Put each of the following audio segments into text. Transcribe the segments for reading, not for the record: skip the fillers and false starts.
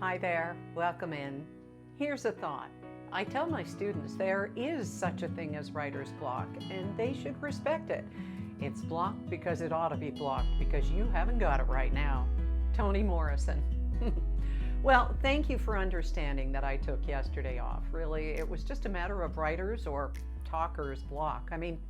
Hi there, welcome in. Here's a thought. I tell my students there is such a thing as writer's block and they should respect it. It's blocked because it ought to be blocked because you haven't got it right now. Toni Morrison. Well, thank you for understanding that I took yesterday off. Really, it was just a matter of writer's or talker's block. I mean,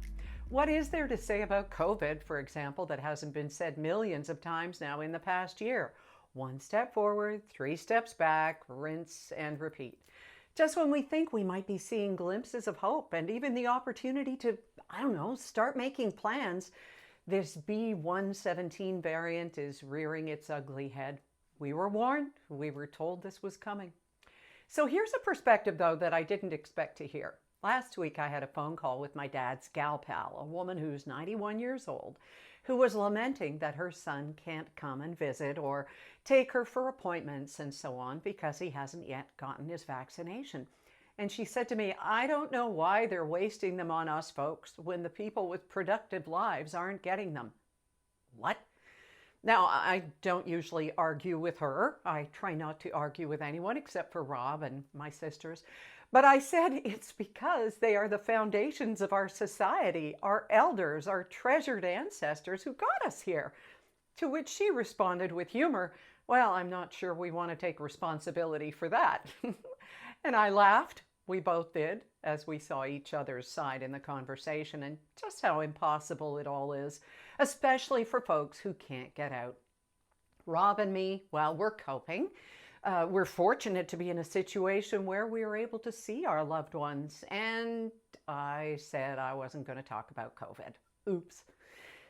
what is there to say about COVID, for example, that hasn't been said millions of times now in the past year? One step forward, three steps back, rinse and repeat. Just when we think we might be seeing glimpses of hope and even the opportunity to, start making plans, this B117 variant is rearing its ugly head. We were warned, we were told this was coming. So here's a perspective, though, that I didn't expect to hear. Last week, I had a phone call with my dad's gal pal, a woman who's 91 years old, who was lamenting that her son can't come and visit or take her for appointments and so on because he hasn't yet gotten his vaccination. And she said to me, I don't know why they're wasting them on us folks when the people with productive lives aren't getting them. What? Now, I don't usually argue with her. I try not to argue with anyone except for Rob and my sisters. But I said it's because they are the foundations of our society, our elders, our treasured ancestors who got us here. To which she responded with humor, well, I'm not sure we want to take responsibility for that. And I laughed. We both did, as we saw each other's side in the conversation and just how impossible it all is, especially for folks who can't get out. Rob and me, well, we're coping. We're fortunate to be in a situation where we are able to see our loved ones. And I said I wasn't going to talk about COVID. Oops.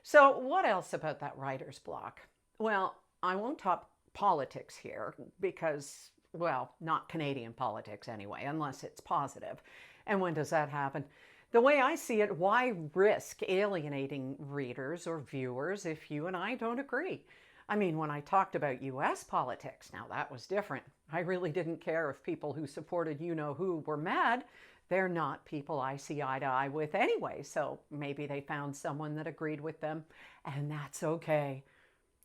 So what else about that writer's block? Well, I won't talk politics here because, well, not Canadian politics anyway, unless it's positive. And when does that happen? The way I see it, why risk alienating readers or viewers if you and I don't agree? I mean, when I talked about U.S. politics, now that was different. I really didn't care if people who supported you-know-who were mad. They're not people I see eye to eye with anyway, so maybe they found someone that agreed with them, and that's okay.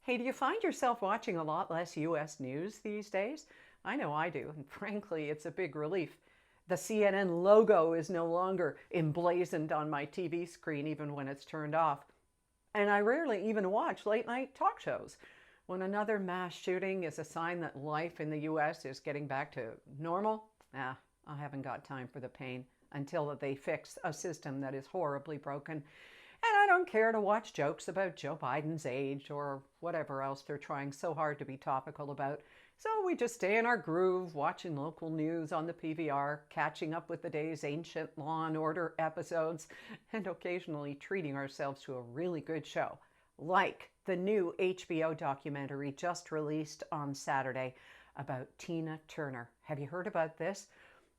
Hey, do you find yourself watching a lot less U.S. news these days? I know I do, and frankly, it's a big relief. The CNN logo is no longer emblazoned on my TV screen even when it's turned off. And I rarely even watch late-night talk shows. When another mass shooting is a sign that life in the U.S. is getting back to normal, I haven't got time for the pain until they fix a system that is horribly broken. And I don't care to watch jokes about Joe Biden's age or whatever else they're trying so hard to be topical about. So we just stay in our groove, watching local news on the PVR, catching up with the day's ancient Law and Order episodes, and occasionally treating ourselves to a really good show, like the new HBO documentary just released on Saturday about Tina Turner. Have you heard about this?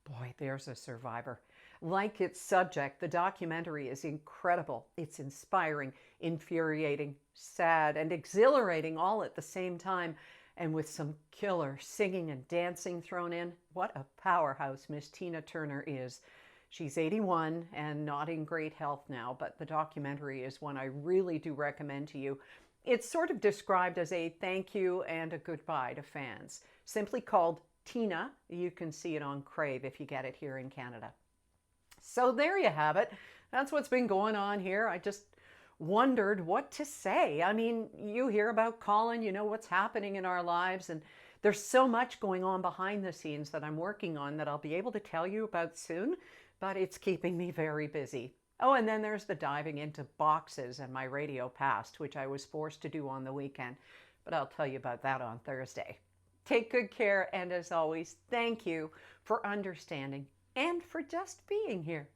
Boy, there's a survivor. Like its subject, the documentary is incredible. It's inspiring, infuriating, sad, and exhilarating all at the same time. And with some killer singing and dancing thrown in, what a powerhouse Miss Tina Turner is. She's 81 and not in great health now, but the documentary is one I really do recommend to you. It's sort of described as a thank you and a goodbye to fans. Simply called Tina. You can see it on Crave if you get it here in Canada. So there you have it. That's what's been going on here. I just wondered what to say. I mean, you hear about Colin, you know what's happening in our lives, and there's so much going on behind the scenes that I'm working on that I'll be able to tell you about soon, but it's keeping me very busy. Oh, and then there's the diving into boxes and my radio past, which I was forced to do on the weekend, but I'll tell you about that on Thursday. Take good care, and as always, thank you for understanding and for just being here.